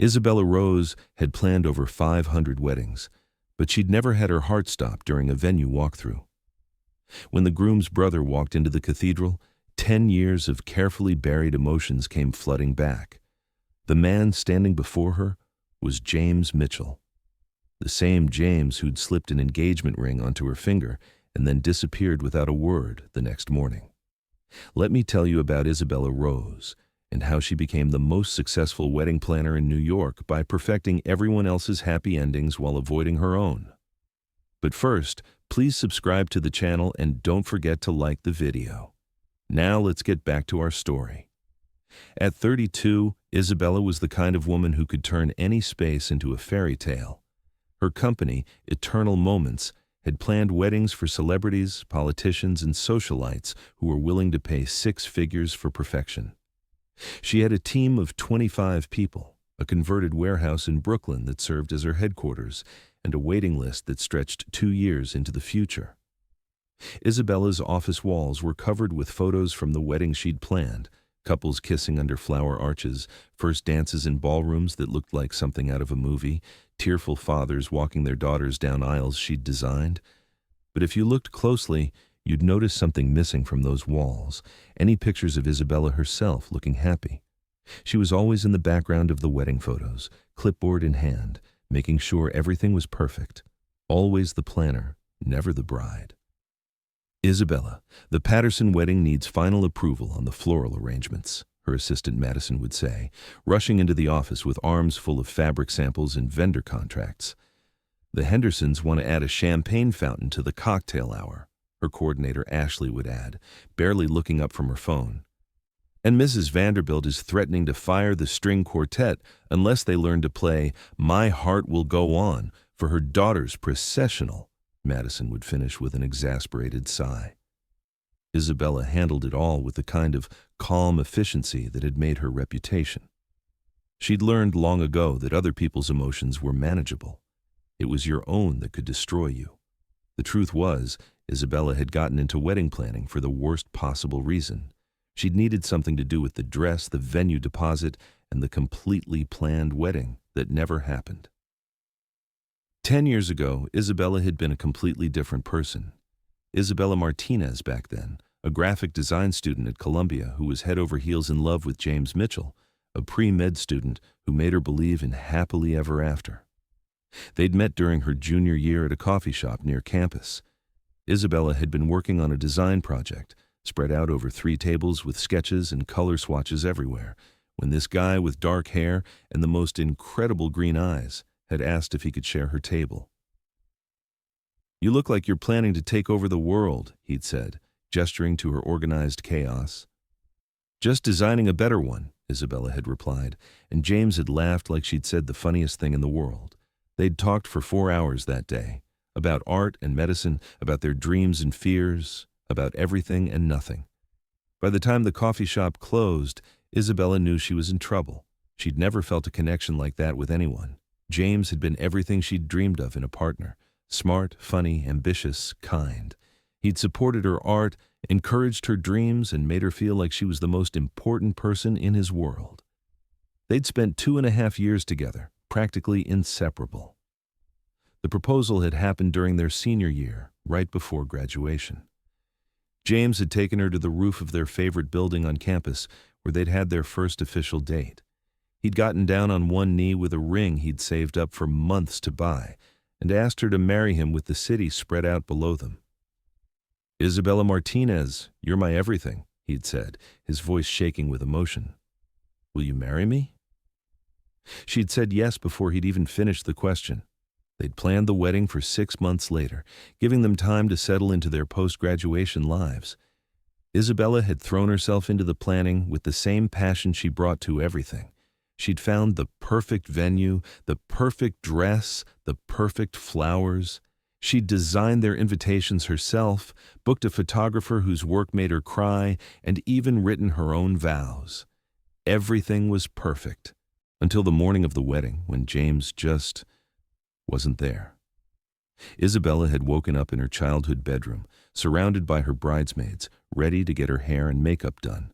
Isabella Rose had planned over 500 weddings, but she'd never had her heart stop during a venue walkthrough. When the groom's brother walked into the cathedral, 10 years of carefully buried emotions came flooding back. The man standing before her was James Mitchell, the same James who'd slipped an engagement ring onto her finger and then disappeared without a word the next morning. Let me tell you about Isabella Rose and how she became the most successful wedding planner in New York by perfecting everyone else's happy endings while avoiding her own. But first, please subscribe to the channel and don't forget to like the video. Now let's get back to our story. At 32, Isabella was the kind of woman who could turn any space into a fairy tale. Her company, Eternal Moments, had planned weddings for celebrities, politicians, and socialites who were willing to pay 6 figures for perfection. She had a team of 25 people, a converted warehouse in Brooklyn that served as her headquarters, and a waiting list that stretched 2 years into the future. Isabella's office walls were covered with photos from the wedding she'd planned, couples kissing under flower arches, first dances in ballrooms that looked like something out of a movie, tearful fathers walking their daughters down aisles she'd designed. But if you looked closely, you'd notice something missing from those walls, any pictures of Isabella herself looking happy. She was always in the background of the wedding photos, clipboard in hand, making sure everything was perfect. Always the planner, never the bride. Isabella, the Patterson wedding needs final approval on the floral arrangements, her assistant Madison would say, rushing into the office with arms full of fabric samples and vendor contracts. The Hendersons want to add a champagne fountain to the cocktail hour, her coordinator Ashley would add, barely looking up from her phone. And Mrs. Vanderbilt is threatening to fire the string quartet unless they learn to play My Heart Will Go On for her daughter's processional, Madison would finish with an exasperated sigh. Isabella handled it all with the kind of calm efficiency that had made her reputation. She'd learned long ago that other people's emotions were manageable. It was your own that could destroy you. The truth was, Isabella had gotten into wedding planning for the worst possible reason. She'd needed something to do with the dress, the venue deposit, and the completely planned wedding that never happened. 10 years ago, Isabella had been a completely different person. Isabella Martinez back then, a graphic design student at Columbia who was head over heels in love with James Mitchell, a pre-med student who made her believe in happily ever after. They'd met during her junior year at a coffee shop near campus. Isabella had been working on a design project, spread out over 3 tables with sketches and color swatches everywhere, when this guy with dark hair and the most incredible green eyes had asked if he could share her table. "You look like you're planning to take over the world," he'd said, gesturing to her organized chaos. "Just designing a better one," Isabella had replied, and James had laughed like she'd said the funniest thing in the world. They'd talked for 4 hours that day, about art and medicine, about their dreams and fears, about everything and nothing. By the time the coffee shop closed, Isabella knew she was in trouble. She'd never felt a connection like that with anyone. James had been everything she'd dreamed of in a partner. Smart, funny, ambitious, kind. He'd supported her art, encouraged her dreams, and made her feel like she was the most important person in his world. They'd spent 2.5 years together, practically inseparable. The proposal had happened during their senior year, right before graduation. James had taken her to the roof of their favorite building on campus, where they'd had their first official date. He'd gotten down on one knee with a ring he'd saved up for months to buy, and asked her to marry him with the city spread out below them. "Isabella Martinez, you're my everything," he'd said, his voice shaking with emotion. "Will you marry me?" She'd said yes before he'd even finished the question. They'd planned the wedding for 6 months later, giving them time to settle into their post-graduation lives. Isabella had thrown herself into the planning with the same passion she brought to everything. She'd found the perfect venue, the perfect dress, the perfect flowers. She'd designed their invitations herself, booked a photographer whose work made her cry, and even written her own vows. Everything was perfect, until the morning of the wedding, when James just wasn't there. Isabella had woken up in her childhood bedroom, surrounded by her bridesmaids, ready to get her hair and makeup done.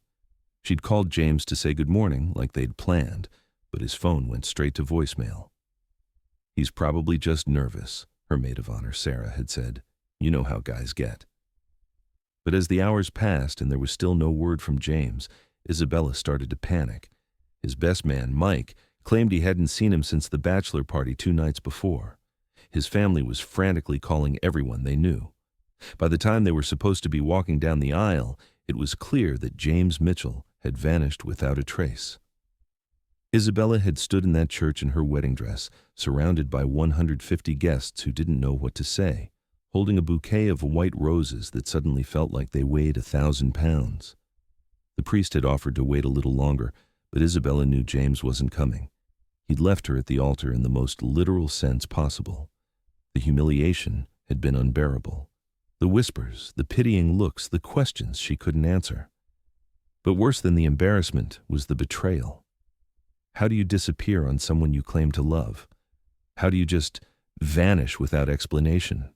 She'd called James to say good morning like they'd planned, but his phone went straight to voicemail. "He's probably just nervous," her maid of honor, Sarah, had said. "You know how guys get." But as the hours passed and there was still no word from James, Isabella started to panic. His best man, Mike, claimed he hadn't seen him since the bachelor party 2 nights before. His family was frantically calling everyone they knew. By the time they were supposed to be walking down the aisle, it was clear that James Mitchell had vanished without a trace. Isabella had stood in that church in her wedding dress, surrounded by 150 guests who didn't know what to say, holding a bouquet of white roses that suddenly felt like they weighed 1,000 pounds. The priest had offered to wait a little longer, but Isabella knew James wasn't coming. He'd left her at the altar in the most literal sense possible. The humiliation had been unbearable. The whispers, the pitying looks, the questions she couldn't answer. But worse than the embarrassment was the betrayal. How do you disappear on someone you claim to love? How do you just vanish without explanation?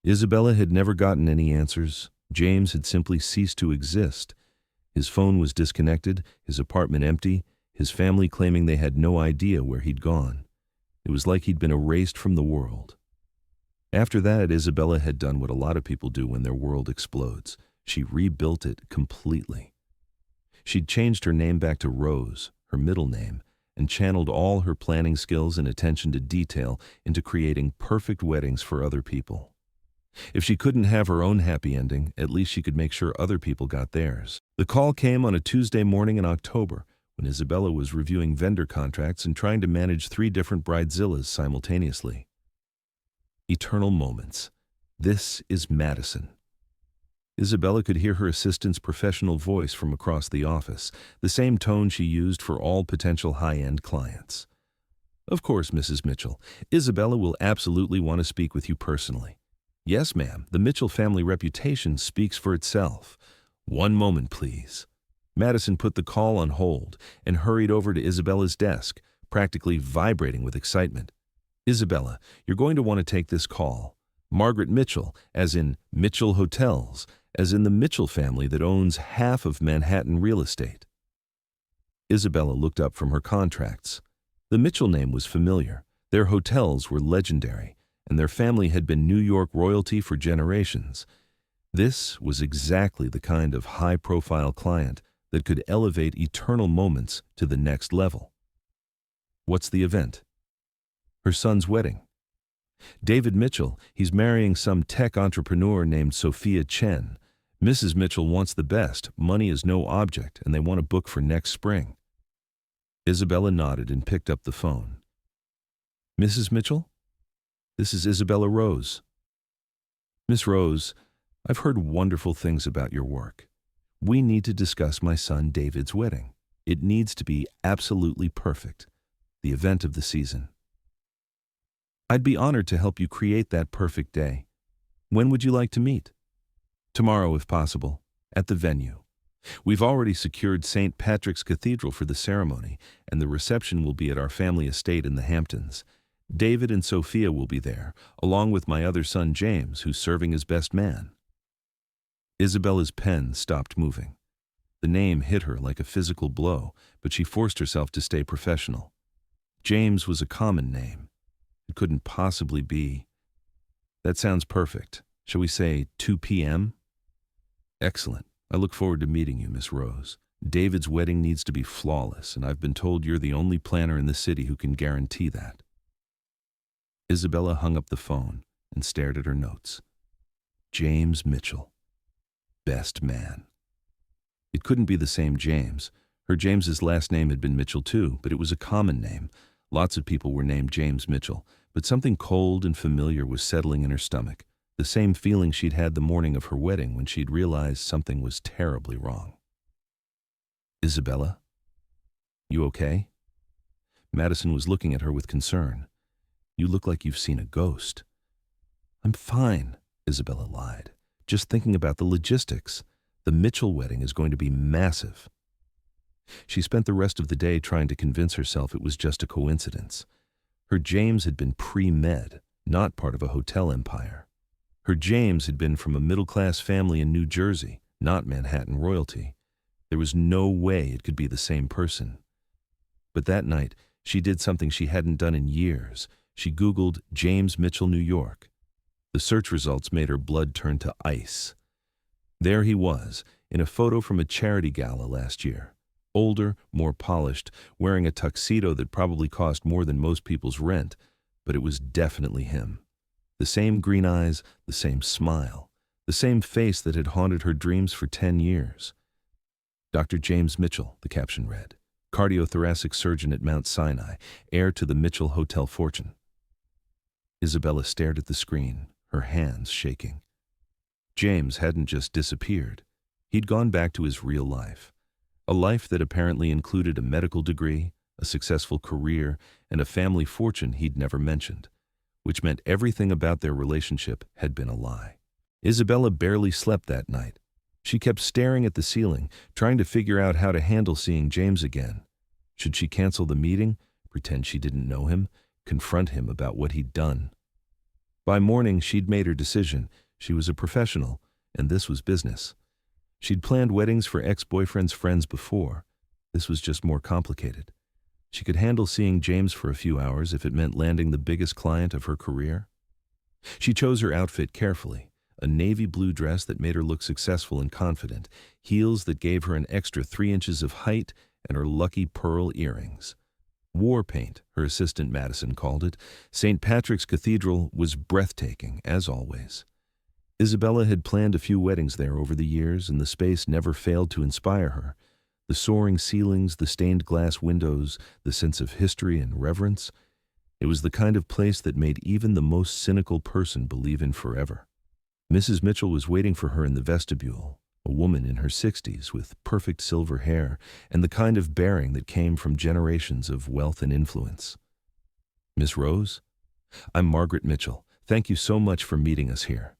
Isabella had never gotten any answers. James had simply ceased to exist. His phone was disconnected, his apartment empty, his family claiming they had no idea where he'd gone. It was like he'd been erased from the world. After that, Isabella had done what a lot of people do when their world explodes. She rebuilt it completely. She'd changed her name back to Rose, her middle name, and channeled all her planning skills and attention to detail into creating perfect weddings for other people. If she couldn't have her own happy ending, at least she could make sure other people got theirs. The call came on a Tuesday morning in October, when Isabella was reviewing vendor contracts and trying to manage 3 different bridezillas simultaneously. Eternal moments. This is Madison. Isabella could hear her assistant's professional voice from across the office, the same tone she used for all potential high-end clients. "Of course, Mrs. Mitchell. Isabella will absolutely want to speak with you personally." "Yes, ma'am. The Mitchell family reputation speaks for itself." "One moment, please." Madison put the call on hold and hurried over to Isabella's desk, practically vibrating with excitement. "Isabella, you're going to want to take this call. Margaret Mitchell, as in Mitchell Hotels, as in the Mitchell family that owns half of Manhattan real estate." Isabella looked up from her contracts. The Mitchell name was familiar. Their hotels were legendary, and their family had been New York royalty for generations. This was exactly the kind of high-profile client that could elevate eternal moments to the next level. "What's the event?" "Her son's wedding. David Mitchell, he's marrying some tech entrepreneur named Sophia Chen. Mrs. Mitchell wants the best, money is no object, and they want to book for next spring." Isabella nodded and picked up the phone. "Mrs. Mitchell? This is Isabella Rose." "Miss Rose, I've heard wonderful things about your work. We need to discuss my son David's wedding. It needs to be absolutely perfect, the event of the season. I'd be honored to help you create that perfect day. When would you like to meet?" "Tomorrow, if possible, at the venue. We've already secured St. Patrick's Cathedral for the ceremony, and the reception will be at our family estate in the Hamptons. David and Sophia will be there, along with my other son James, who's serving as best man." Isabella's pen stopped moving. The name hit her like a physical blow, but she forced herself to stay professional. James was a common name. It couldn't possibly be. "That sounds perfect. Shall we say 2 p.m.? "Excellent. I look forward to meeting you, Miss Rose. David's wedding needs to be flawless, and I've been told you're the only planner in the city who can guarantee that." Isabella hung up the phone and stared at her notes. James Mitchell. Best man. It couldn't be the same James. Her James's last name had been Mitchell too, but it was a common name. Lots of people were named James Mitchell, but something cold and familiar was settling in her stomach, the same feeling she'd had the morning of her wedding when she'd realized something was terribly wrong. "Isabella? You okay?" Madison was looking at her with concern. "You look like you've seen a ghost." "I'm fine," Isabella lied. "Just thinking about the logistics. The Mitchell wedding is going to be massive." She spent the rest of the day trying to convince herself it was just a coincidence. Her James had been pre-med, not part of a hotel empire. Her James had been from a middle-class family in New Jersey, not Manhattan royalty. There was no way it could be the same person. But that night, she did something she hadn't done in years. She Googled James Mitchell, New York. The search results made her blood turn to ice. There he was, in a photo from a charity gala last year. Older, more polished, wearing a tuxedo that probably cost more than most people's rent, but it was definitely him. The same green eyes, the same smile, the same face that had haunted her dreams for 10 years. Dr. James Mitchell, the caption read, cardiothoracic surgeon at Mount Sinai, heir to the Mitchell Hotel fortune. Isabella stared at the screen, her hands shaking. James hadn't just disappeared. He'd gone back to his real life. A life that apparently included a medical degree, a successful career, and a family fortune he'd never mentioned, which meant everything about their relationship had been a lie. Isabella barely slept that night. She kept staring at the ceiling, trying to figure out how to handle seeing James again. Should she cancel the meeting, pretend she didn't know him, confront him about what he'd done? By morning, she'd made her decision. She was a professional, and this was business. She'd planned weddings for ex-boyfriends' friends before. This was just more complicated. She could handle seeing James for a few hours if it meant landing the biggest client of her career. She chose her outfit carefully, a navy blue dress that made her look successful and confident, heels that gave her an extra 3 inches of height, and her lucky pearl earrings. War paint, her assistant Madison called it. St. Patrick's Cathedral was breathtaking, as always. Isabella had planned a few weddings there over the years, and the space never failed to inspire her. The soaring ceilings, the stained glass windows, the sense of history and reverence. It was the kind of place that made even the most cynical person believe in forever. Mrs. Mitchell was waiting for her in the vestibule, a woman in her 60s with perfect silver hair and the kind of bearing that came from generations of wealth and influence. "Miss Rose? I'm Margaret Mitchell. Thank you so much for meeting us here."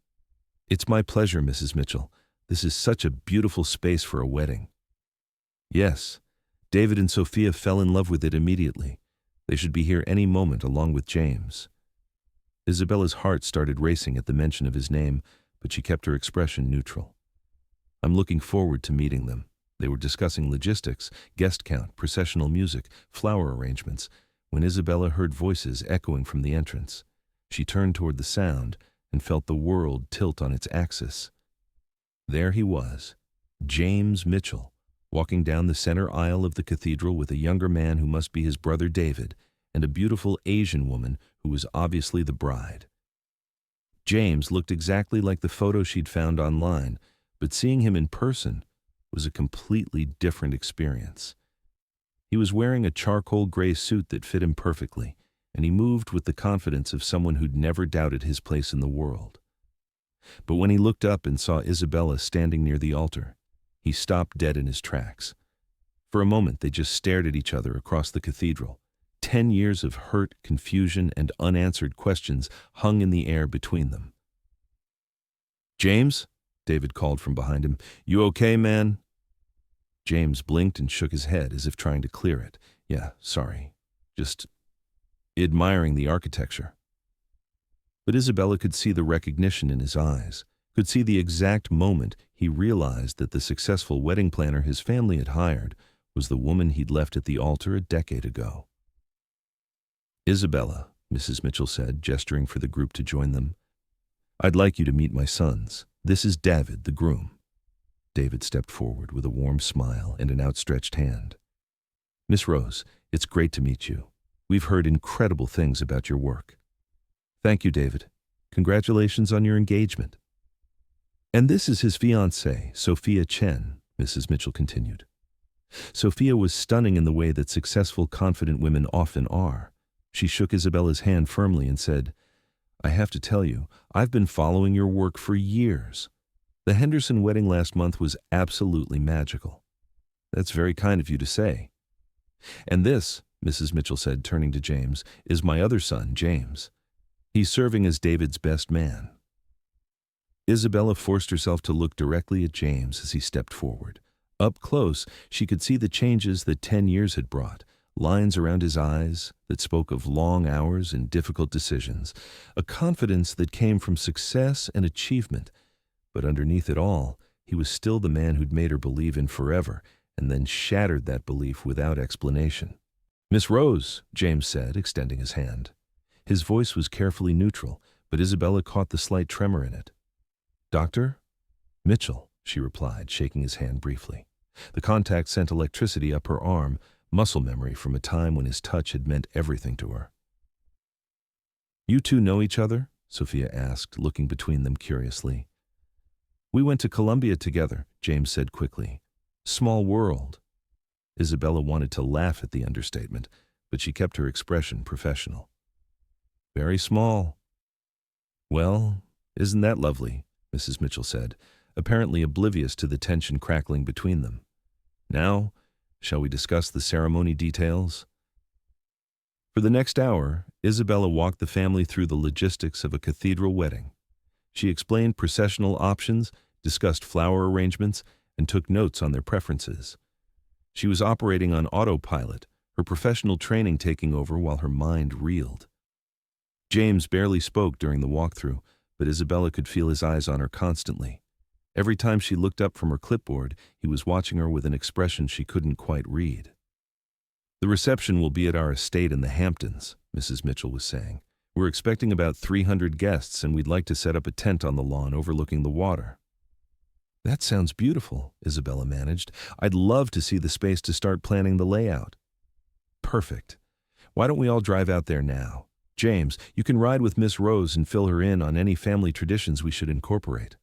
"It's my pleasure, Mrs. Mitchell. This is such a beautiful space for a wedding." "Yes, David and Sophia fell in love with it immediately. They should be here any moment along with James." Isabella's heart started racing at the mention of his name, but she kept her expression neutral. "I'm looking forward to meeting them." They were discussing logistics, guest count, processional music, flower arrangements, when Isabella heard voices echoing from the entrance. She turned toward the sound and felt the world tilt on its axis. There he was, James Mitchell, walking down the center aisle of the cathedral with a younger man who must be his brother David, and a beautiful Asian woman who was obviously the bride. James looked exactly like the photo she'd found online, but seeing him in person was a completely different experience. He was wearing a charcoal gray suit that fit him perfectly, and he moved with the confidence of someone who'd never doubted his place in the world. But when he looked up and saw Isabella standing near the altar, he stopped dead in his tracks. For a moment, they just stared at each other across the cathedral. 10 years of hurt, confusion, and unanswered questions hung in the air between them. "James?" David called from behind him. "You okay, man?" James blinked and shook his head as if trying to clear it. "Yeah, sorry. Just admiring the architecture." But Isabella could see the recognition in his eyes, could see the exact moment he realized that the successful wedding planner his family had hired was the woman he'd left at the altar a decade ago. "Isabella," Mrs. Mitchell said, gesturing for the group to join them, "I'd like you to meet my sons. This is David, the groom." David stepped forward with a warm smile and an outstretched hand. "Miss Rose, it's great to meet you. We've heard incredible things about your work." "Thank you, David. Congratulations on your engagement." "And this is his fiancée, Sophia Chen," Mrs. Mitchell continued. Sophia was stunning in the way that successful, confident women often are. She shook Isabella's hand firmly and said, "I have to tell you, I've been following your work for years. The Henderson wedding last month was absolutely magical." "That's very kind of you to say." "And this," Mrs. Mitchell said, turning to James, "is my other son, James. He's serving as David's best man." Isabella forced herself to look directly at James as he stepped forward. Up close, she could see the changes that 10 years had brought, lines around his eyes that spoke of long hours and difficult decisions, a confidence that came from success and achievement. But underneath it all, he was still the man who'd made her believe in forever, and then shattered that belief without explanation. Miss Rose, James said, extending his hand. His voice was carefully neutral, but Isabella caught the slight tremor in it. Doctor? Mitchell, she replied, shaking his hand briefly. The contact sent electricity up her arm, muscle memory from a time when his touch had meant everything to her. You two know each other? Sophia asked, looking between them curiously. We went to Columbia together, James said quickly. Small world. Isabella wanted to laugh at the understatement, but she kept her expression professional. Very small. Well, isn't that lovely, Mrs. Mitchell said, apparently oblivious to the tension crackling between them. Now, shall we discuss the ceremony details? For the next hour, Isabella walked the family through the logistics of a cathedral wedding. She explained processional options, discussed flower arrangements, and took notes on their preferences. She was operating on autopilot, her professional training taking over while her mind reeled. James barely spoke during the walkthrough, but Isabella could feel his eyes on her constantly. Every time she looked up from her clipboard, he was watching her with an expression she couldn't quite read. The reception will be at our estate in the Hamptons, Mrs. Mitchell was saying. We're expecting about 300 guests, and we'd like to set up a tent on the lawn overlooking the water. That sounds beautiful, Isabella managed. I'd love to see the space to start planning the layout. Perfect. Why don't we all drive out there now? James, you can ride with Miss Rose and fill her in on any family traditions we should incorporate.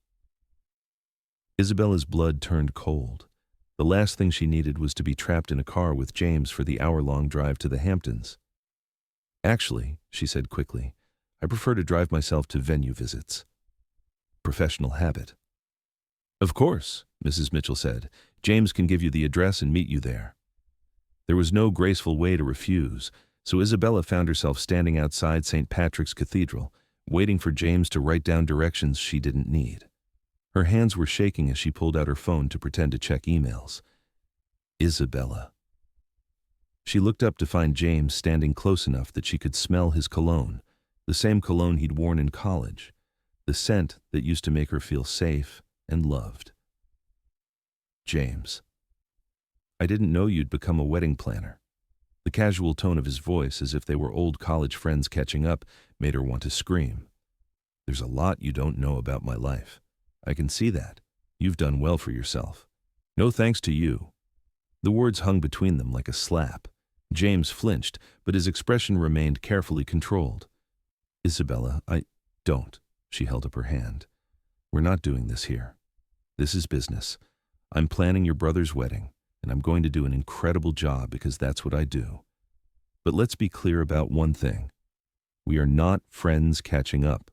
Isabella's blood turned cold. The last thing she needed was to be trapped in a car with James for the hour-long drive to the Hamptons. Actually, she said quickly, I prefer to drive myself to venue visits. Professional habit. Of course, Mrs. Mitchell said. James can give you the address and meet you there. There was no graceful way to refuse, so Isabella found herself standing outside St. Patrick's Cathedral, waiting for James to write down directions she didn't need. Her hands were shaking as she pulled out her phone to pretend to check emails. Isabella. She looked up to find James standing close enough that she could smell his cologne, the same cologne he'd worn in college, the scent that used to make her feel safe and loved. James. I didn't know you'd become a wedding planner. The casual tone of his voice, as if they were old college friends catching up, made her want to scream. There's a lot you don't know about my life. I can see that. You've done well for yourself. No thanks to you. The words hung between them like a slap. James flinched, but his expression remained carefully controlled. Isabella, don't. She held up her hand. We're not doing this here. This is business. I'm planning your brother's wedding, and I'm going to do an incredible job because that's what I do. But let's be clear about one thing. We are not friends catching up.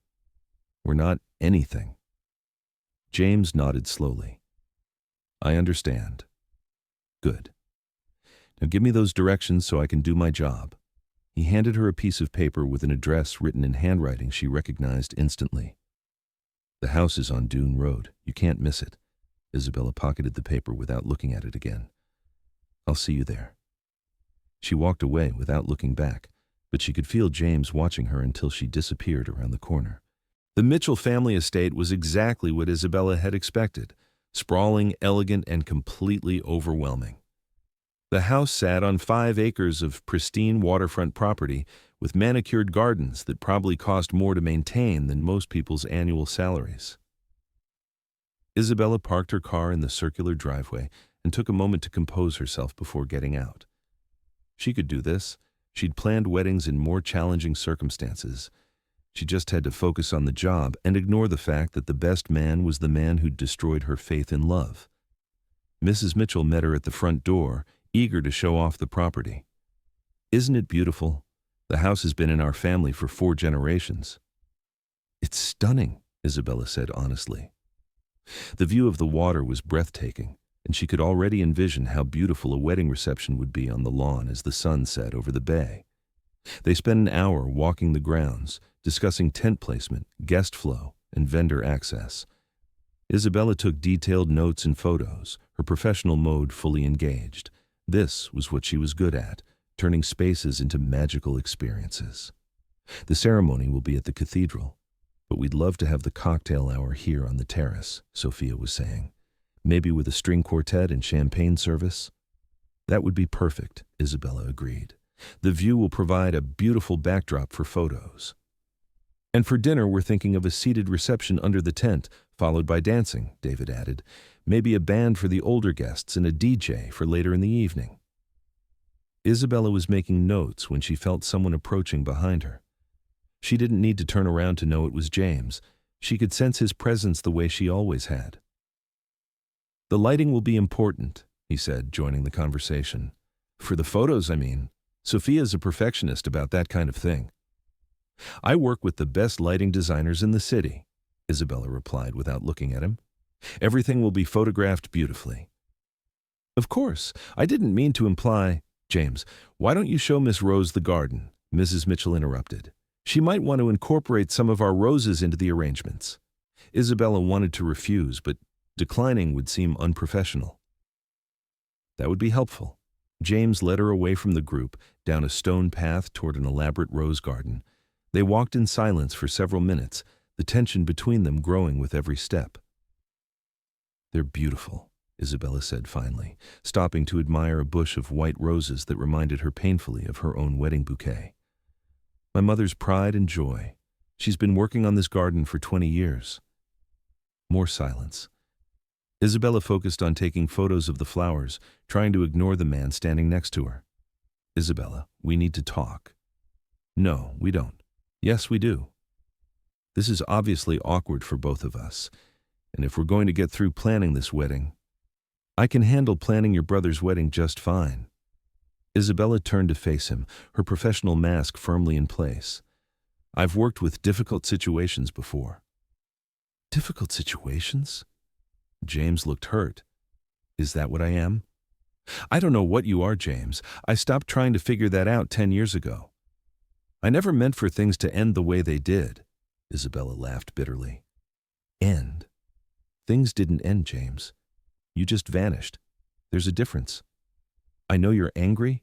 We're not anything. James nodded slowly. I understand. Good. Now give me those directions so I can do my job. He handed her a piece of paper with an address written in handwriting she recognized instantly. The house is on Dune Road. You can't miss it. Isabella pocketed the paper without looking at it again. I'll see you there. She walked away without looking back, but she could feel James watching her until she disappeared around the corner. The Mitchell family estate was exactly what Isabella had expected, sprawling, elegant, and completely overwhelming. The house sat on 5 acres of pristine waterfront property with manicured gardens that probably cost more to maintain than most people's annual salaries. Isabella parked her car in the circular driveway and took a moment to compose herself before getting out. She could do this. She'd planned weddings in more challenging circumstances. She just had to focus on the job and ignore the fact that the best man was the man who'd destroyed her faith in love. Mrs. Mitchell met her at the front door, eager to show off the property. Isn't it beautiful? The house has been in our family for 4 generations. It's stunning, Isabella said honestly. The view of the water was breathtaking, and she could already envision how beautiful a wedding reception would be on the lawn as the sun set over the bay. They spent an hour walking the grounds, discussing tent placement, guest flow, and vendor access. Isabella took detailed notes and photos, her professional mode fully engaged. This was what she was good at, turning spaces into magical experiences. The ceremony will be at the cathedral, but we'd love to have the cocktail hour here on the terrace, Sophia was saying. Maybe with a string quartet and champagne service? That would be perfect, Isabella agreed. The view will provide a beautiful backdrop for photos. And for dinner, we're thinking of a seated reception under the tent, followed by dancing, David added. Maybe a band for the older guests and a DJ for later in the evening. Isabella was making notes when she felt someone approaching behind her. She didn't need to turn around to know it was James. She could sense his presence the way she always had. "The lighting will be important," he said, joining the conversation. "For the photos, I mean. Sophia's a perfectionist about that kind of thing." "I work with the best lighting designers in the city," Isabella replied without looking at him. "Everything will be photographed beautifully." "Of course, I didn't mean to imply—" "James, why don't you show Miss Rose the garden?" Mrs. Mitchell interrupted. "She might want to incorporate some of our roses into the arrangements." Isabella wanted to refuse, but declining would seem unprofessional. "That would be helpful." James led her away from the group, down a stone path toward an elaborate rose garden. They walked in silence for several minutes, the tension between them growing with every step. "They're beautiful," Isabella said finally, stopping to admire a bush of white roses that reminded her painfully of her own wedding bouquet. "My mother's pride and joy. She's been working on this garden for 20 years. More silence. Isabella focused on taking photos of the flowers, trying to ignore the man standing next to her. "Isabella, we need to talk." "No, we don't." "Yes, we do. This is obviously awkward for both of us, and if we're going to get through planning this wedding, I can handle planning your brother's wedding just fine." Isabella turned to face him, her professional mask firmly in place. "I've worked with difficult situations before." "Difficult situations?" James looked hurt. "Is that what I am?" "I don't know what you are, James. I stopped trying to figure that out 10 years ago. I never meant for things to end the way they did." Isabella laughed bitterly. "End? Things didn't end, James. You just vanished. There's a difference. I know you're angry."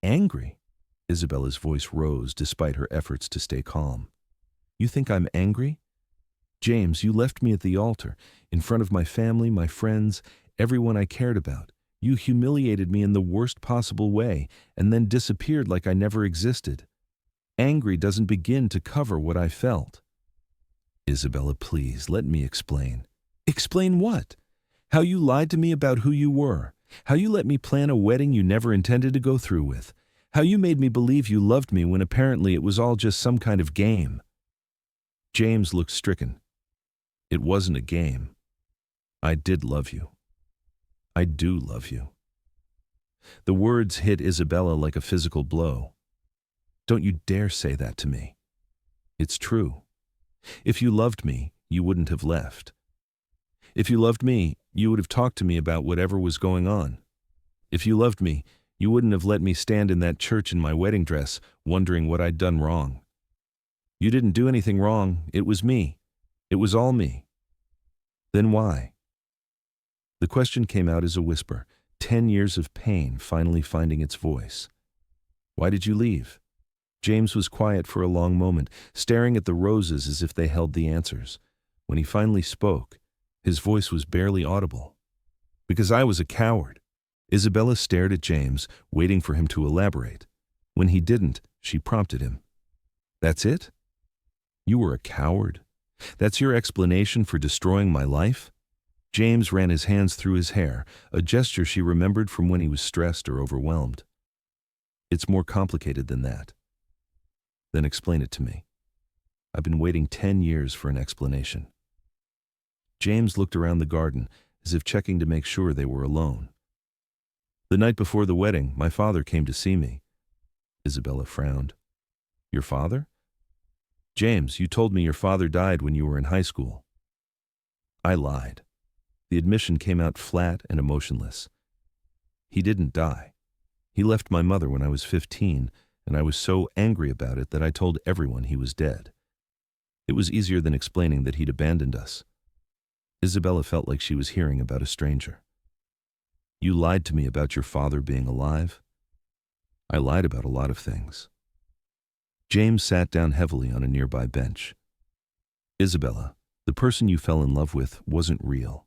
"Angry?" Isabella's voice rose despite her efforts to stay calm. "You think I'm angry? James, you left me at the altar, in front of my family, my friends, everyone I cared about. You humiliated me in the worst possible way, and then disappeared like I never existed. Angry doesn't begin to cover what I felt." "Isabella, please, let me explain." "Explain what? How you lied to me about who you were. How you let me plan a wedding you never intended to go through with. How you made me believe you loved me when apparently it was all just some kind of game." James looked stricken. "It wasn't a game. I did love you. I do love you." The words hit Isabella like a physical blow. "Don't you dare say that to me. It's true. If you loved me, you wouldn't have left. If you loved me, you would have talked to me about whatever was going on. If you loved me, you wouldn't have let me stand in that church in my wedding dress, wondering what I'd done wrong. You didn't do anything wrong. It was me. It was all me. Then why?" The question came out as a whisper, 10 years of pain finally finding its voice. "Why did you leave?" James was quiet for a long moment, staring at the roses as if they held the answers. When he finally spoke, his voice was barely audible. "Because I was a coward." Isabella stared at James, waiting for him to elaborate. When he didn't, she prompted him. "That's it? You were a coward? That's your explanation for destroying my life?" James ran his hands through his hair, a gesture she remembered from when he was stressed or overwhelmed. "It's more complicated than that." "Then explain it to me. I've been waiting 10 years for an explanation." James looked around the garden, as if checking to make sure they were alone. "The night before the wedding, my father came to see me." Isabella frowned. "Your father?" "James, you told me your father died when you were in high school." I lied. The admission came out flat and emotionless. "He didn't die. He left my mother when I was 15, and I was so angry about it that I told everyone he was dead. It was easier than explaining that he'd abandoned us." Isabella felt like she was hearing about a stranger. "You lied to me about your father being alive?" "I lied about a lot of things." James sat down heavily on a nearby bench. "Isabella, the person you fell in love with wasn't real.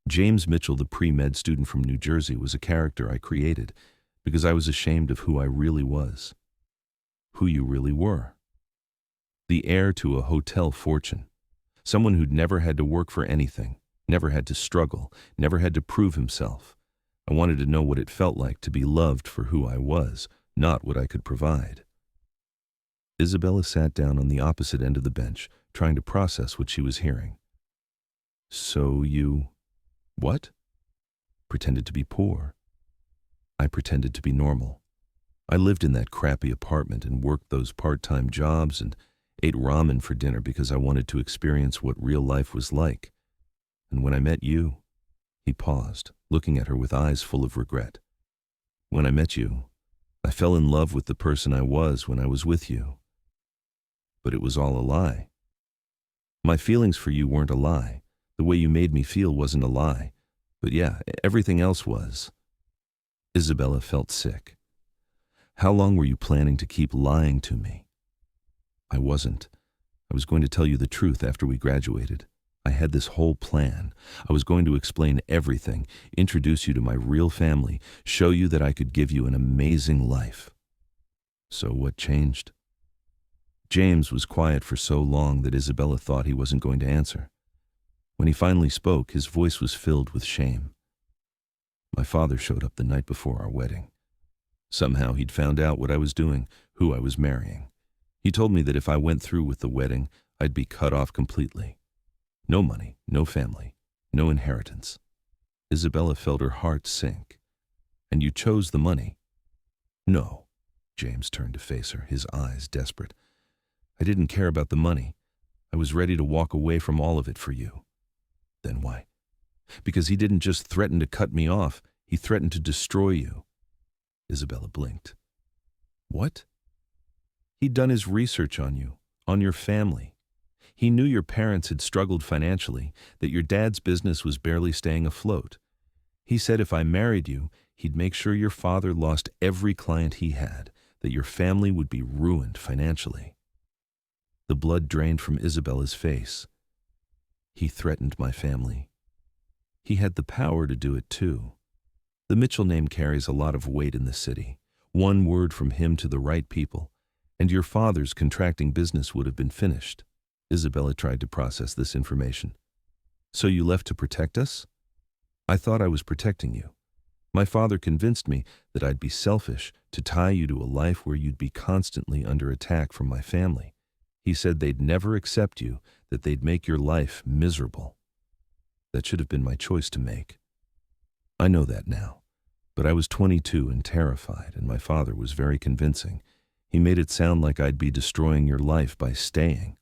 James Mitchell, the pre-med student from New Jersey, was a character I created, because I was ashamed of who I really was, who you really were. The heir to a hotel fortune, someone who'd never had to work for anything, never had to struggle, never had to prove himself. I wanted to know what it felt like to be loved for who I was, not what I could provide. Isabella sat down on the opposite end of the bench, trying to process what she was hearing. So you... what? Pretended to be poor. I pretended to be normal. I lived in that crappy apartment and worked those part-time jobs and ate ramen for dinner because I wanted to experience what real life was like. And when I met you... He paused, looking at her with eyes full of regret. When I met you, I fell in love with the person I was when I was with you. But it was all a lie. My feelings for you weren't a lie. The way you made me feel wasn't a lie. But yeah, everything else was. Isabella felt sick. How long were you planning to keep lying to me? I wasn't. I was going to tell you the truth after we graduated. I had this whole plan. I was going to explain everything, introduce you to my real family, show you that I could give you an amazing life. So what changed? James was quiet for so long that Isabella thought he wasn't going to answer. When he finally spoke, his voice was filled with shame. My father showed up the night before our wedding. Somehow he'd found out what I was doing, who I was marrying. He told me that if I went through with the wedding, I'd be cut off completely. No money, no family, no inheritance. Isabella felt her heart sink. And you chose the money? No. James turned to face her, his eyes desperate. I didn't care about the money. I was ready to walk away from all of it for you. Then why? Because he didn't just threaten to cut me off, he threatened to destroy you. Isabella blinked. What? He'd done his research on you, on your family. He knew your parents had struggled financially, that your dad's business was barely staying afloat. He said if I married you, he'd make sure your father lost every client he had, that your family would be ruined financially. The blood drained from Isabella's face. He threatened my family. He had the power to do it too. The Mitchell name carries a lot of weight in the city. One word from him to the right people, and your father's contracting business would have been finished. Isabella tried to process this information. So you left to protect us? I thought I was protecting you. My father convinced me that I'd be selfish to tie you to a life where you'd be constantly under attack from my family. He said they'd never accept you, that they'd make your life miserable. That should have been my choice to make. I know that now, but I was 22 and terrified, and my father was very convincing. He made it sound like I'd be destroying your life by staying.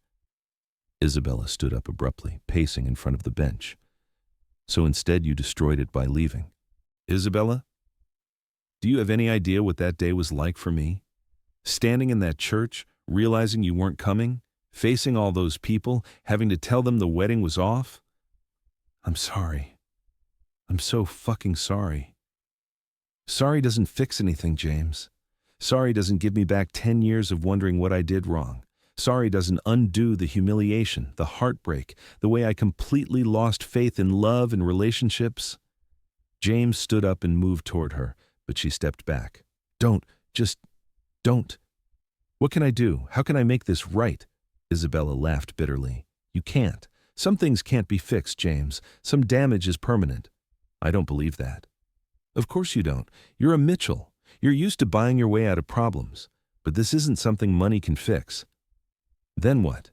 Isabella stood up abruptly, pacing in front of the bench. So instead you destroyed it by leaving. Isabella, do you have any idea what that day was like for me? Standing in that church, realizing you weren't coming, facing all those people, having to tell them the wedding was off? I'm sorry. I'm so fucking sorry. Sorry doesn't fix anything, James. Sorry doesn't give me back 10 years of wondering what I did wrong. Sorry doesn't undo the humiliation, the heartbreak, the way I completely lost faith in love and relationships. James stood up and moved toward her, but she stepped back. Don't. What can I do? How can I make this right? Isabella laughed bitterly. You can't. Some things can't be fixed, James. Some damage is permanent. I don't believe that. Of course you don't. You're a Mitchell. You're used to buying your way out of problems. But this isn't something money can fix. Then what?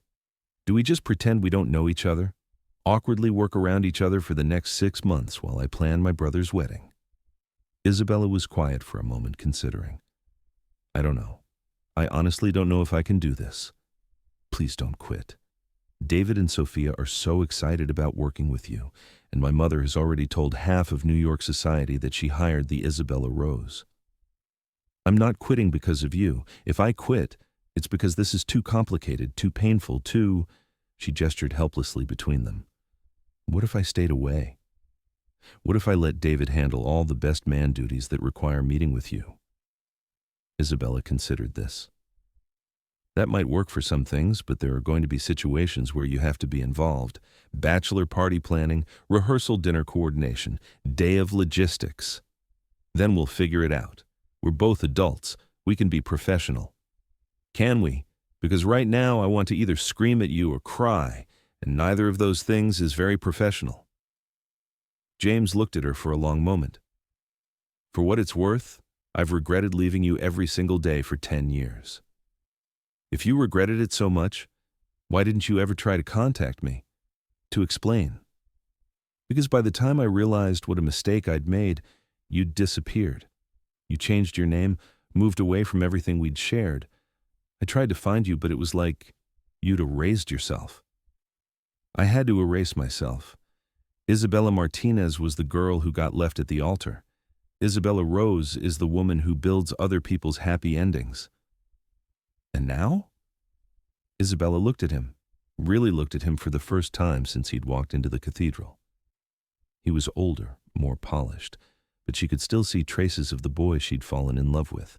Do we just pretend we don't know each other? Awkwardly work around each other for the next 6 months while I plan my brother's wedding? Isabella was quiet for a moment, considering. I don't know. I honestly don't know if I can do this. Please don't quit. David and Sophia are so excited about working with you, and my mother has already told half of New York society that she hired the Isabella Rose. I'm not quitting because of you. If I quit, it's because this is too complicated, too painful, too... She gestured helplessly between them. What if I stayed away? What if I let David handle all the best man duties that require meeting with you? Isabella considered this. That might work for some things, but there are going to be situations where you have to be involved. Bachelor party planning, rehearsal dinner coordination, day of logistics. Then we'll figure it out. We're both adults. We can be professional. Can we? Because right now I want to either scream at you or cry, and neither of those things is very professional. James looked at her for a long moment. For what it's worth, I've regretted leaving you every single day for 10 years. If you regretted it so much, why didn't you ever try to contact me? To explain? Because by the time I realized what a mistake I'd made, you'd disappeared. You changed your name, moved away from everything we'd shared. I tried to find you, but it was like you'd erased yourself. I had to erase myself. Isabella Martinez was the girl who got left at the altar. Isabella Rose is the woman who builds other people's happy endings. And now? Isabella looked at him, really looked at him for the first time since he'd walked into the cathedral. He was older, more polished, but she could still see traces of the boy she'd fallen in love with.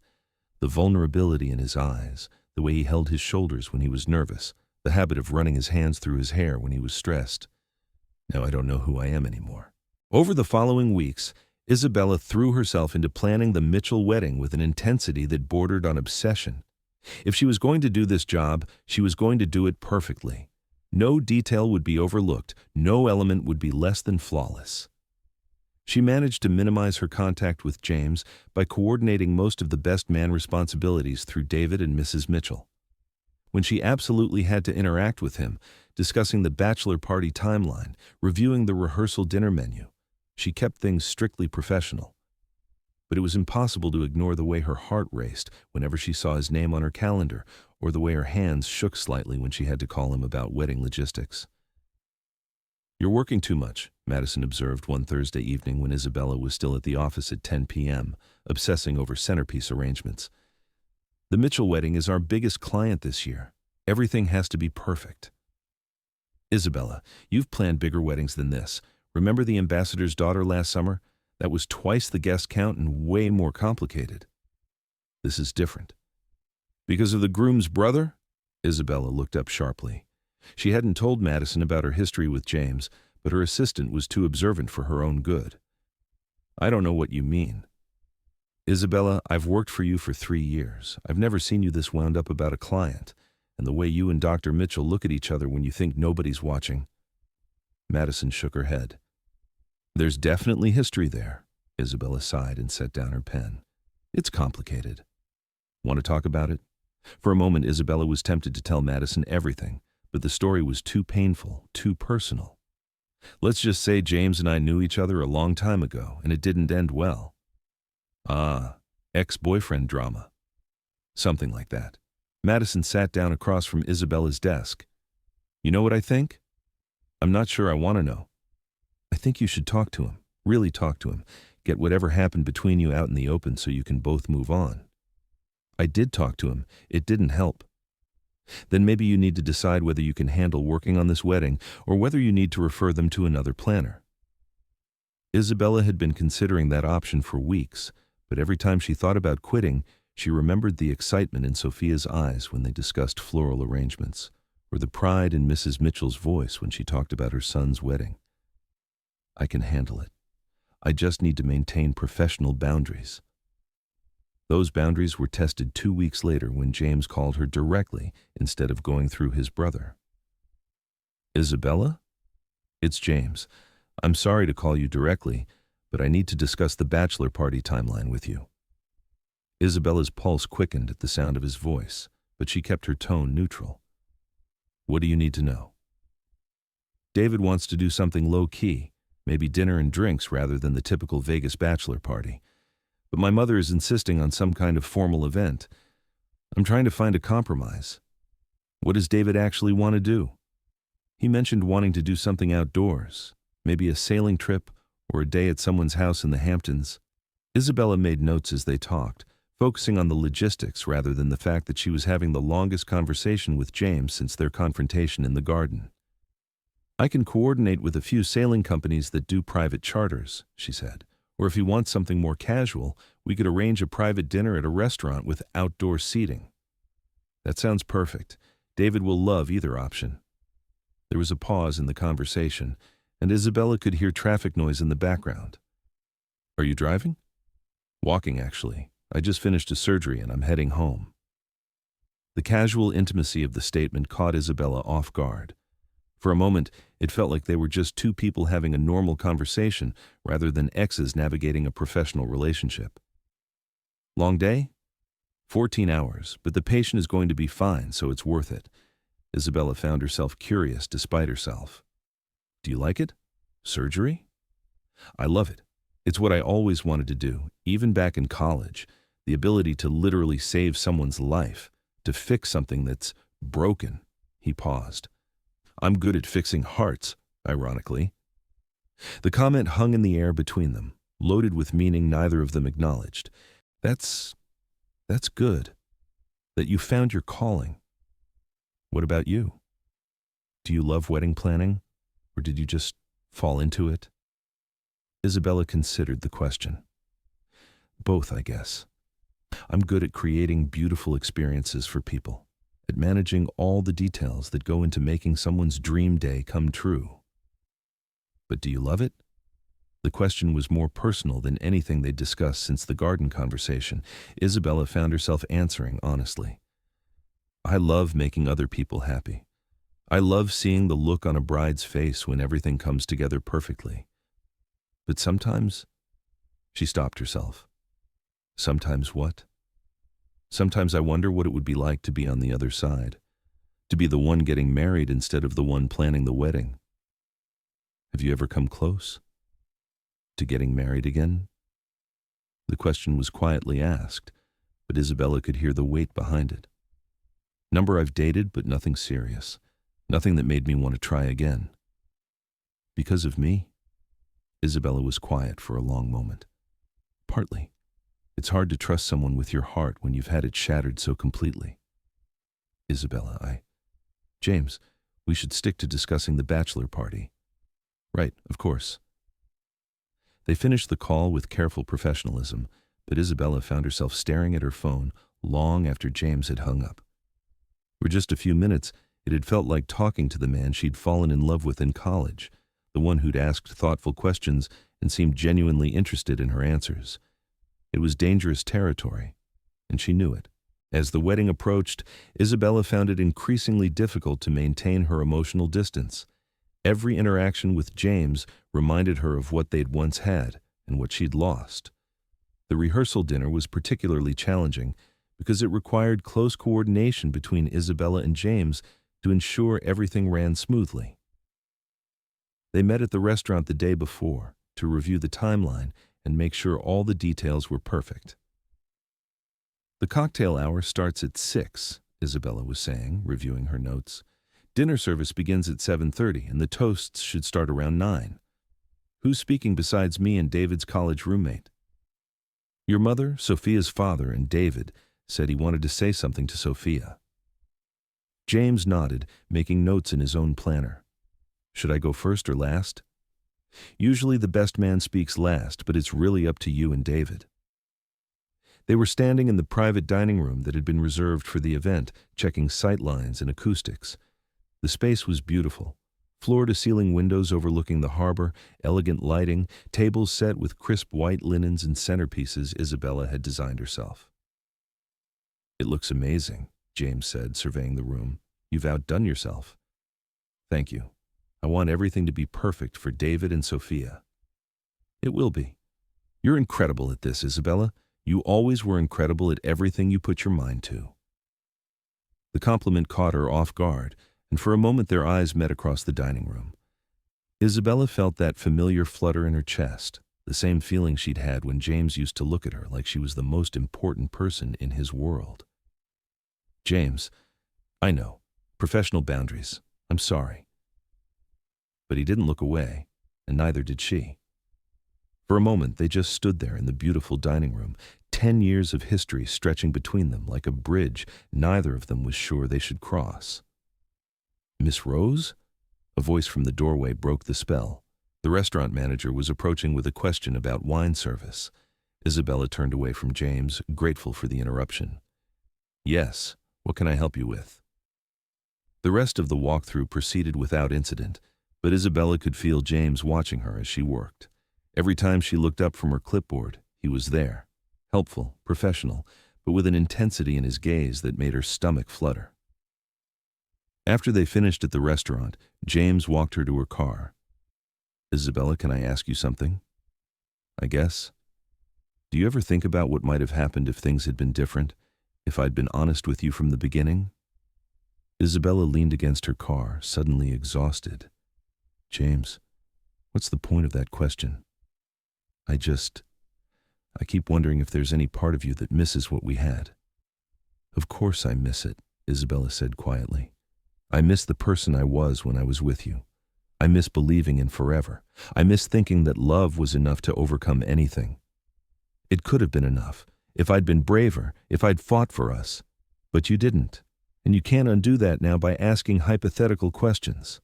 The vulnerability in his eyes, the way he held his shoulders when he was nervous, the habit of running his hands through his hair when he was stressed. Now I don't know who I am anymore. Over the following weeks, Isabella threw herself into planning the Mitchell wedding with an intensity that bordered on obsession. If she was going to do this job, she was going to do it perfectly. No detail would be overlooked, no element would be less than flawless. She managed to minimize her contact with James by coordinating most of the best man responsibilities through David and Mrs. Mitchell. When she absolutely had to interact with him, discussing the bachelor party timeline, reviewing the rehearsal dinner menu, she kept things strictly professional. But it was impossible to ignore the way her heart raced whenever she saw his name on her calendar, or the way her hands shook slightly when she had to call him about wedding logistics. "You're working too much," Madison observed one Thursday evening when Isabella was still at the office at 10 p.m., obsessing over centerpiece arrangements. "The Mitchell wedding is our biggest client this year. Everything has to be perfect." "Isabella, you've planned bigger weddings than this. Remember the ambassador's daughter last summer? That was twice the guest count and way more complicated." "This is different." "Because of the groom's brother?" Isabella looked up sharply. She hadn't told Madison about her history with James, but her assistant was too observant for her own good. "I don't know what you mean." "Isabella, I've worked for you for 3 years. I've never seen you this wound up about a client, and the way you and Dr. Mitchell look at each other when you think nobody's watching." Madison shook her head. "There's definitely history there." Isabella sighed and set down her pen. "It's complicated." "Want to talk about it?" For a moment, Isabella was tempted to tell Madison everything, but the story was too painful, too personal. "Let's just say James and I knew each other a long time ago, and it didn't end well." "Ah, ex-boyfriend drama." "Something like that." Madison sat down across from Isabella's desk. "You know what I think?" "I'm not sure I want to know." "I think you should talk to him, really talk to him. Get whatever happened between you out in the open so you can both move on." "I did talk to him. It didn't help." "Then maybe you need to decide whether you can handle working on this wedding or whether you need to refer them to another planner." Isabella had been considering that option for weeks, but every time she thought about quitting, she remembered the excitement in Sophia's eyes when they discussed floral arrangements, or the pride in Mrs. Mitchell's voice when she talked about her son's wedding. "I can handle it. I just need to maintain professional boundaries." Those boundaries were tested 2 weeks later when James called her directly instead of going through his brother. "Isabella? It's James. I'm sorry to call you directly, but I need to discuss the bachelor party timeline with you." Isabella's pulse quickened at the sound of his voice, but she kept her tone neutral. "What do you need to know?" "David wants to do something low-key, maybe dinner and drinks rather than the typical Vegas bachelor party. But my mother is insisting on some kind of formal event. I'm trying to find a compromise." "What does David actually want to do?" "He mentioned wanting to do something outdoors, maybe a sailing trip or a day at someone's house in the Hamptons." Isabella made notes as they talked, focusing on the logistics rather than the fact that she was having the longest conversation with James since their confrontation in the garden. "I can coordinate with a few sailing companies that do private charters," she said. "Or if he wants something more casual, we could arrange a private dinner at a restaurant with outdoor seating." "That sounds perfect. David will love either option." There was a pause in the conversation, and Isabella could hear traffic noise in the background. "Are you driving?" "Walking, actually. I just finished a surgery and I'm heading home." The casual intimacy of the statement caught Isabella off guard. For a moment, it felt like they were just two people having a normal conversation rather than exes navigating a professional relationship. "Long day?" 14 hours, but the patient is going to be fine, so it's worth it. Isabella found herself curious despite herself. "Do you like it? Surgery?" "I love it. It's what I always wanted to do, even back in college. The ability to literally save someone's life, to fix something that's broken." He paused. "I'm good at fixing hearts," ironically. The comment hung in the air between them, loaded with meaning neither of them acknowledged. That's good. That you found your calling. What about you? Do you love wedding planning, or did you just fall into it? Isabella considered the question. "Both, I guess. I'm good at creating beautiful experiences for people, at managing all the details that go into making someone's dream day come true." "But do you love it?" The question was more personal than anything they'd discussed since the garden conversation. Isabella found herself answering honestly. "I love making other people happy. I love seeing the look on a bride's face when everything comes together perfectly. But sometimes," she stopped herself. "Sometimes what?" "Sometimes I wonder what it would be like to be on the other side, to be the one getting married instead of the one planning the wedding. Have you ever come close to getting married again?" The question was quietly asked, but Isabella could hear the weight behind it. "Number I've dated, but nothing serious. Nothing that made me want to try again." "Because of me?" Isabella was quiet for a long moment. "Partly. It's hard to trust someone with your heart when you've had it shattered so completely." "Isabella, James, we should stick to discussing the bachelor party." "Right, of course." They finished the call with careful professionalism, but Isabella found herself staring at her phone long after James had hung up. For just a few minutes, it had felt like talking to the man she'd fallen in love with in college, the one who'd asked thoughtful questions and seemed genuinely interested in her answers. It was dangerous territory, and she knew it. As the wedding approached, Isabella found it increasingly difficult to maintain her emotional distance. Every interaction with James reminded her of what they'd once had and what she'd lost. The rehearsal dinner was particularly challenging because it required close coordination between Isabella and James to ensure everything ran smoothly. They met at the restaurant the day before to review the timeline and make sure all the details were perfect. "The cocktail hour starts at 6, Isabella was saying, reviewing her notes. "Dinner service begins at 7:30, and the toasts should start around 9. Who's speaking besides me and David's college roommate?" "Your mother, Sophia's father, and David said he wanted to say something to Sophia." James nodded, making notes in his own planner. "Should I go first or last?" "Usually the best man speaks last, but it's really up to you and David." They were standing in the private dining room that had been reserved for the event, checking sight lines and acoustics. The space was beautiful. Floor-to-ceiling windows overlooking the harbor, elegant lighting, tables set with crisp white linens and centerpieces Isabella had designed herself. "It looks amazing," James said, surveying the room. "You've outdone yourself." "Thank you. I want everything to be perfect for David and Sophia." "It will be. You're incredible at this, Isabella. You always were incredible at everything you put your mind to." The compliment caught her off guard, and for a moment their eyes met across the dining room. Isabella felt that familiar flutter in her chest, the same feeling she'd had when James used to look at her like she was the most important person in his world. "James, I know. Professional boundaries. I'm sorry." But he didn't look away, and neither did she. For a moment, they just stood there in the beautiful dining room, 10 years of history stretching between them like a bridge neither of them was sure they should cross. "Miss Rose?" A voice from the doorway broke the spell. The restaurant manager was approaching with a question about wine service. Isabella turned away from James, grateful for the interruption. "Yes, what can I help you with?" The rest of the walkthrough proceeded without incident, but Isabella could feel James watching her as she worked. Every time she looked up from her clipboard, he was there. helpful, professional, but with an intensity in his gaze that made her stomach flutter. After they finished at the restaurant, James walked her to her car. "Isabella, can I ask you something?" "I guess." "Do you ever think about what might have happened if things had been different? If I'd been honest with you from the beginning?" Isabella leaned against her car, suddenly exhausted. "James, what's the point of that question? I keep wondering if there's any part of you that misses what we had." "Of course I miss it," Isabella said quietly. "I miss the person I was when I was with you. I miss believing in forever. I miss thinking that love was enough to overcome anything. It could have been enough, if I'd been braver, if I'd fought for us. But you didn't, and you can't undo that now by asking hypothetical questions."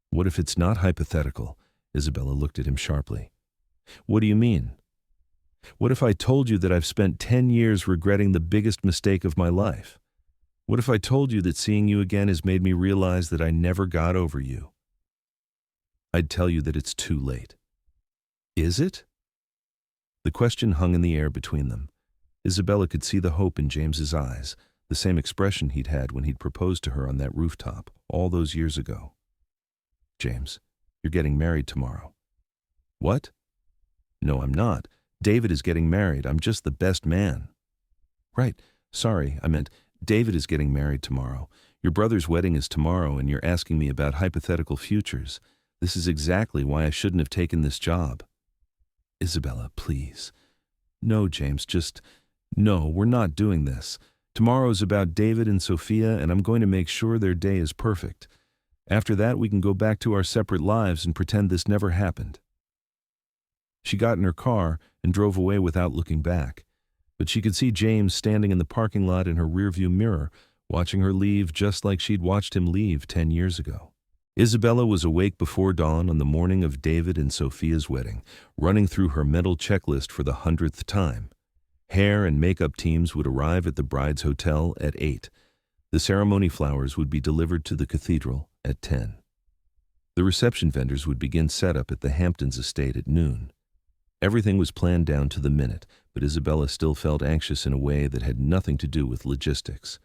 "What if it's not hypothetical?" Isabella looked at him sharply. "What do you mean? What if I told you that I've spent 10 years regretting the biggest mistake of my life? What if I told you that seeing you again has made me realize that I never got over you?" "I'd tell you that it's too late." "Is it?" The question hung in the air between them. Isabella could see the hope in James's eyes, the same expression he'd had when he'd proposed to her on that rooftop all those years ago. "James, you're getting married tomorrow." "What?" "No, I'm not. David is getting married. I'm just the best man." "Right. Sorry, I meant David is getting married tomorrow. Your brother's wedding is tomorrow, and you're asking me about hypothetical futures. This is exactly why I shouldn't have taken this job." "Isabella, please." "No, James, no, we're not doing this. Tomorrow's about David and Sophia, and I'm going to make sure their day is perfect. After that, we can go back to our separate lives and pretend this never happened." She got in her car and drove away without looking back, but she could see James standing in the parking lot in her rearview mirror, watching her leave just like she'd watched him leave 10 years ago. Isabella was awake before dawn on the morning of David and Sophia's wedding, running through her mental checklist for the 100th time. Hair and makeup teams would arrive at the bride's hotel at 8. The ceremony flowers would be delivered to the cathedral at 10. The reception vendors would begin setup at the Hamptons estate at noon. Everything was planned down to the minute, but Isabella still felt anxious in a way that had nothing to do with logistics.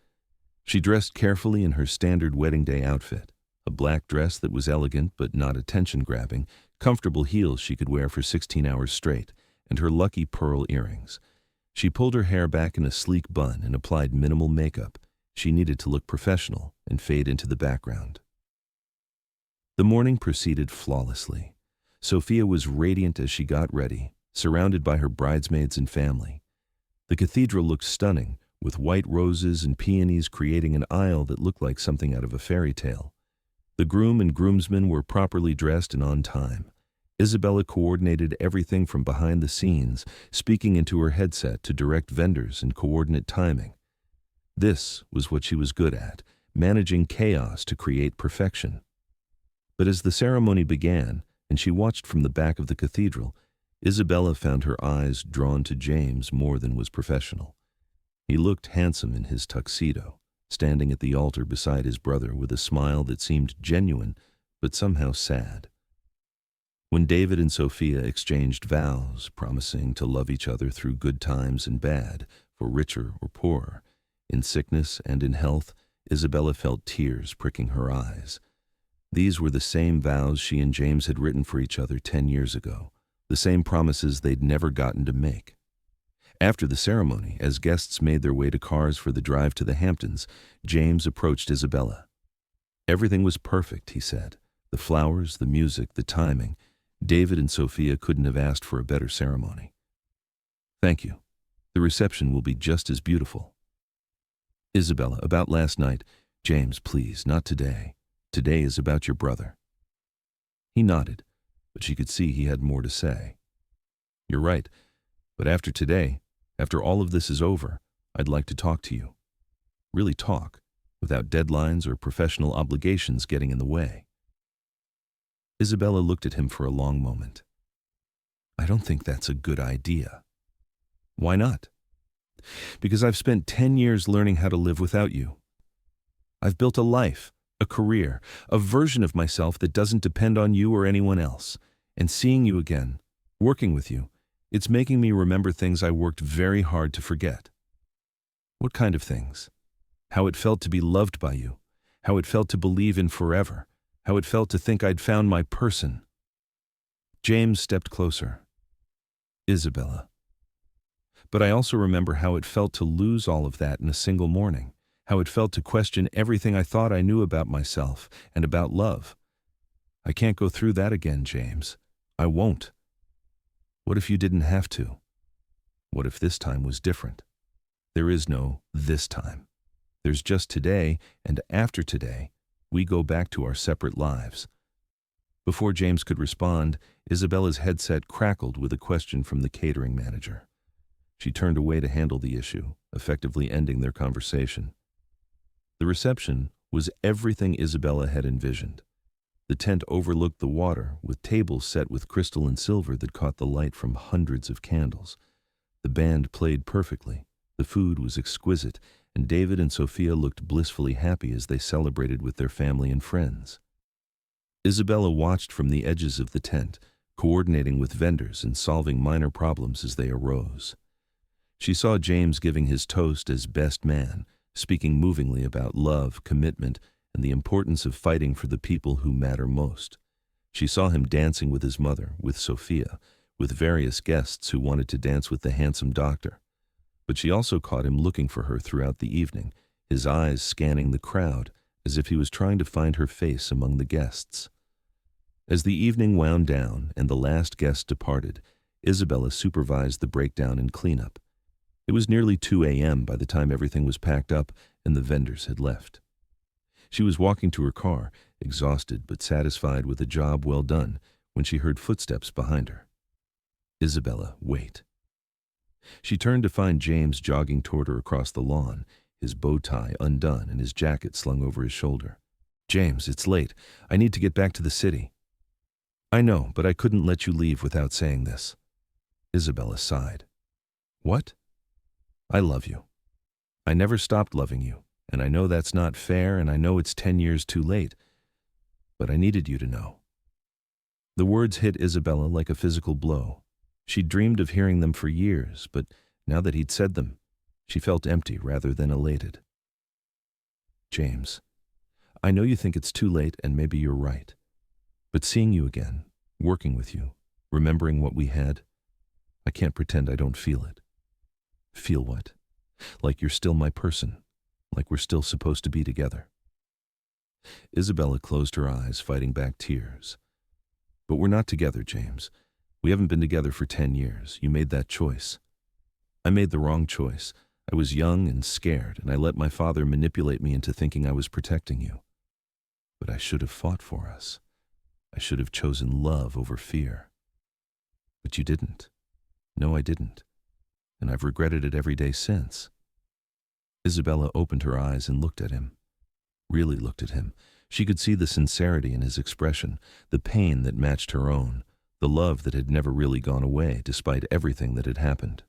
She dressed carefully in her standard wedding day outfit, a black dress that was elegant but not attention-grabbing, comfortable heels she could wear for 16 hours straight, and her lucky pearl earrings. She pulled her hair back in a sleek bun and applied minimal makeup. She needed to look professional and fade into the background. The morning proceeded flawlessly. Sophia was radiant as she got ready, surrounded by her bridesmaids and family. The cathedral looked stunning, with white roses and peonies creating an aisle that looked like something out of a fairy tale. The groom and groomsmen were properly dressed and on time. Isabella coordinated everything from behind the scenes, speaking into her headset to direct vendors and coordinate timing. This was what she was good at, managing chaos to create perfection. But as the ceremony began, and she watched from the back of the cathedral, Isabella found her eyes drawn to James more than was professional. He looked handsome in his tuxedo, standing at the altar beside his brother with a smile that seemed genuine but somehow sad. When David and Sophia exchanged vows, promising to love each other through good times and bad, for richer or poorer, in sickness and in health, Isabella felt tears pricking her eyes. These were the same vows she and James had written for each other 10 years ago, the same promises they'd never gotten to make. After the ceremony, as guests made their way to cars for the drive to the Hamptons, James approached Isabella. Everything was perfect, he said. The flowers, the music, the timing. David and Sophia couldn't have asked for a better ceremony. "Thank you. The reception will be just as beautiful." "Isabella, about last night." "James, please, not today. Today is about your brother." He nodded, but she could see he had more to say. "You're right, but after today, after all of this is over, I'd like to talk to you. Really talk, without deadlines or professional obligations getting in the way." Isabella looked at him for a long moment. "I don't think that's a good idea." "Why not?" "Because I've spent 10 years learning how to live without you. I've built a life, a career, a version of myself that doesn't depend on you or anyone else. And seeing you again, working with you, It's making me remember things I worked very hard to forget. What kind of things? How it felt to be loved by you, how it felt to believe in forever, how it felt to think I'd found my person. James stepped closer. Isabella. But I also remember how it felt to lose all of that in a single morning, how it felt to question everything I thought I knew about myself and about love. I can't go through that again, James. I won't. What if you didn't have to? What if this time was different? There is no this time. There's just today, and after today, we go back to our separate lives. Before James could respond, Isabella's headset crackled with a question from the catering manager. She turned away to handle the issue, effectively ending their conversation. The reception was everything Isabella had envisioned. The tent overlooked the water, with tables set with crystal and silver that caught the light from hundreds of candles. The band played perfectly, the food was exquisite, and David and Sophia looked blissfully happy as they celebrated with their family and friends. Isabella watched from the edges of the tent, coordinating with vendors and solving minor problems as they arose. She saw James giving his toast as best man, speaking movingly about love, commitment, and the importance of fighting for the people who matter most. She saw him dancing with his mother, with Sophia, with various guests who wanted to dance with the handsome doctor. But she also caught him looking for her throughout the evening, his eyes scanning the crowd as if he was trying to find her face among the guests. As the evening wound down and the last guest departed, Isabella supervised the breakdown and cleanup. It was nearly 2 a.m. by the time everything was packed up and the vendors had left. She was walking to her car, exhausted but satisfied with a job well done, when she heard footsteps behind her. Isabella, wait. She turned to find James jogging toward her across the lawn, his bow tie undone and his jacket slung over his shoulder. James, it's late. I need to get back to the city. I know, but I couldn't let you leave without saying this. Isabella sighed. What? I love you. I never stopped loving you, and I know that's not fair, and I know it's 10 years too late, but I needed you to know. The words hit Isabella like a physical blow. She'd dreamed of hearing them for years, but now that he'd said them, she felt empty rather than elated. James, I know you think it's too late, and maybe you're right, but seeing you again, working with you, remembering what we had, I can't pretend I don't feel it. Feel what? Like you're still my person, like we're still supposed to be together. Isabella closed her eyes, fighting back tears. But we're not together, James. We haven't been together for 10 years. You made that choice. I made the wrong choice. I was young and scared, and I let my father manipulate me into thinking I was protecting you. But I should have fought for us. I should have chosen love over fear. But you didn't. No, I didn't. And I've regretted it every day since. Isabella opened her eyes and looked at him. Really looked at him. She could see the sincerity in his expression, the pain that matched her own, the love that had never really gone away despite everything that had happened.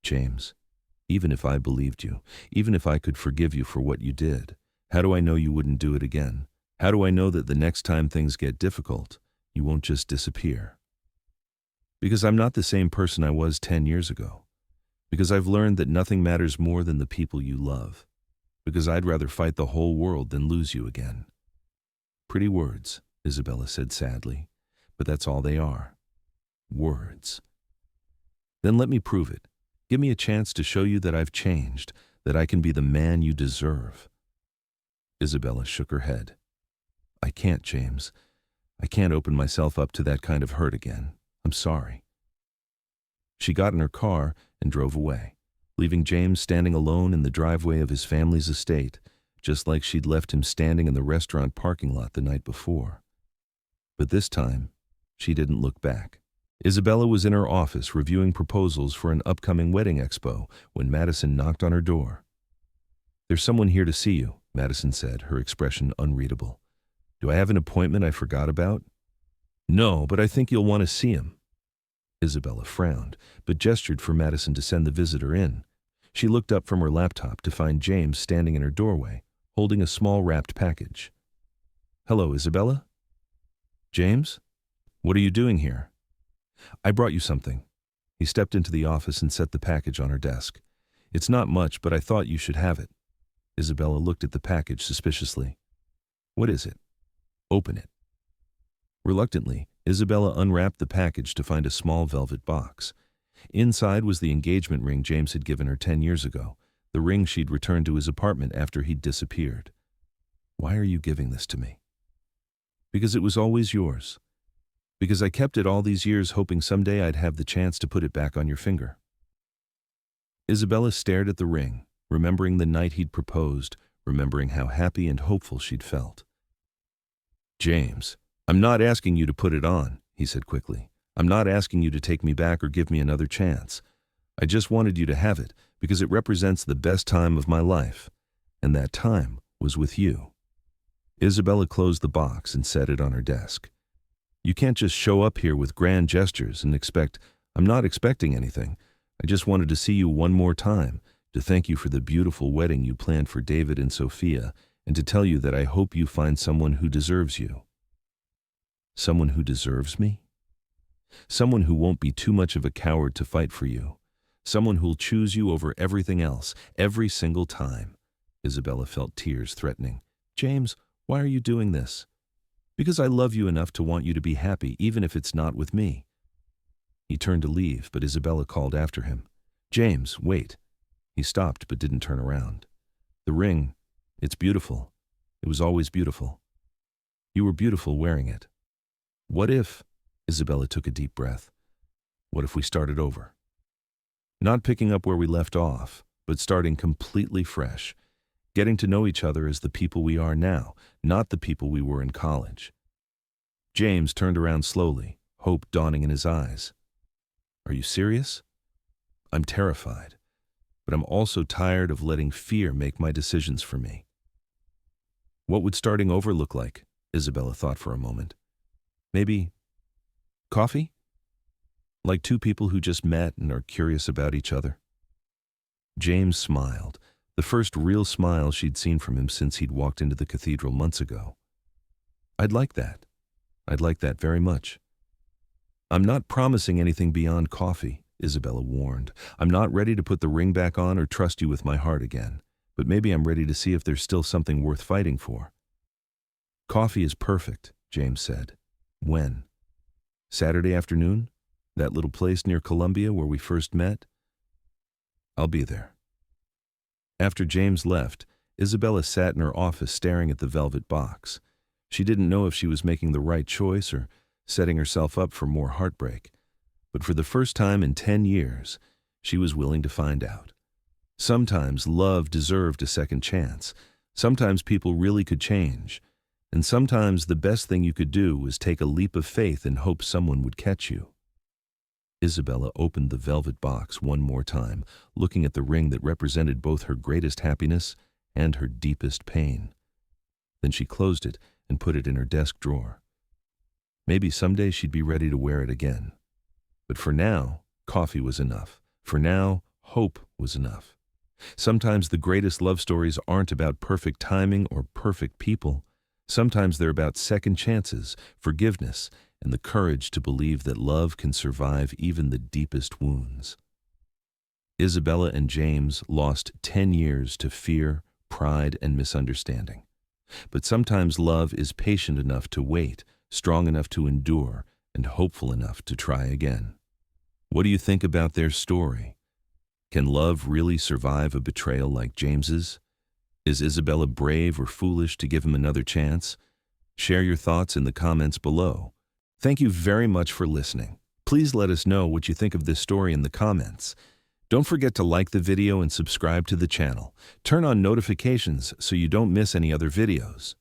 James, even if I believed you, even if I could forgive you for what you did, how do I know you wouldn't do it again? How do I know that the next time things get difficult, you won't just disappear? Because I'm not the same person I was 10 years ago. Because I've learned that nothing matters more than the people you love. Because I'd rather fight the whole world than lose you again. Pretty words, Isabella said sadly, but that's all they are. Words. Then let me prove it. Give me a chance to show you that I've changed, that I can be the man you deserve. Isabella shook her head. I can't, James. I can't open myself up to that kind of hurt again. I'm sorry. She got in her car and drove away, leaving James standing alone in the driveway of his family's estate, just like she'd left him standing in the restaurant parking lot the night before. But this time, she didn't look back. Isabella was in her office reviewing proposals for an upcoming wedding expo when Madison knocked on her door. There's someone here to see you, Madison said, her expression unreadable. Do I have an appointment I forgot about? No, but I think you'll want to see him. Isabella frowned, but gestured for Madison to send the visitor in. She looked up from her laptop to find James standing in her doorway, holding a small wrapped package. Hello, Isabella? James? What are you doing here? I brought you something. He stepped into the office and set the package on her desk. "It's not much, but I thought you should have it." Isabella looked at the package suspiciously. "What is it?" "Open it." Reluctantly, Isabella unwrapped the package to find a small velvet box. Inside was the engagement ring James had given her 10 years ago, the ring she'd returned to his apartment after he'd disappeared. "Why are you giving this to me?" "Because it was always yours. Because I kept it all these years hoping someday I'd have the chance to put it back on your finger." Isabella stared at the ring, remembering the night he'd proposed, remembering how happy and hopeful she'd felt. "James, I'm not asking you to put it on," he said quickly. "I'm not asking you to take me back or give me another chance. I just wanted you to have it because it represents the best time of my life, and that time was with you." Isabella closed the box and set it on her desk. "You can't just show up here with grand gestures and expect—" "I'm not expecting anything. I just wanted to see you one more time, to thank you for the beautiful wedding you planned for David and Sophia, and to tell you that I hope you find someone who deserves you." "Someone who deserves me?" "Someone who won't be too much of a coward to fight for you. Someone who'll choose you over everything else, every single time." Isabella felt tears threatening. "James, why are you doing this?" "Because I love you enough to want you to be happy, even if it's not with me." He turned to leave, but Isabella called after him. "James, wait." He stopped but didn't turn around. "The ring, it's beautiful. It was always beautiful. You were beautiful wearing it. What if—" Isabella took a deep breath. "What if we started over? Not picking up where we left off, but starting completely fresh, getting to know each other as the people we are now, not the people we were in college." James turned around slowly, hope dawning in his eyes. "Are you serious?" "I'm terrified, but I'm also tired of letting fear make my decisions for me." What would starting over look like? Isabella thought for a moment. Maybe coffee? Like two people who just met and are curious about each other. James smiled, the first real smile she'd seen from him since he'd walked into the cathedral months ago. "I'd like that. I'd like that very much." "I'm not promising anything beyond coffee," Isabella warned. "I'm not ready to put the ring back on or trust you with my heart again, but maybe I'm ready to see if there's still something worth fighting for." "Coffee is perfect," James said. "When?" "Saturday afternoon? That little place near Columbia where we first met?" "I'll be there." After James left, Isabella sat in her office staring at the velvet box. She didn't know if she was making the right choice or setting herself up for more heartbreak. But for the first time in 10 years, she was willing to find out. Sometimes love deserved a second chance. Sometimes people really could change. And sometimes the best thing you could do was take a leap of faith and hope someone would catch you. Isabella opened the velvet box one more time, looking at the ring that represented both her greatest happiness and her deepest pain. Then she closed it and put it in her desk drawer. Maybe someday she'd be ready to wear it again. But for now, coffee was enough. For now, hope was enough. Sometimes the greatest love stories aren't about perfect timing or perfect people. Sometimes they're about second chances, forgiveness, and the courage to believe that love can survive even the deepest wounds. Isabella and James lost 10 years to fear, pride, and misunderstanding. But sometimes love is patient enough to wait, strong enough to endure, and hopeful enough to try again. What do you think about their story? Can love really survive a betrayal like James's? Is Isabella brave or foolish to give him another chance? Share your thoughts in the comments below. Thank you very much for listening. Please let us know what you think of this story in the comments. Don't forget to like the video and subscribe to the channel. Turn on notifications so you don't miss any other videos.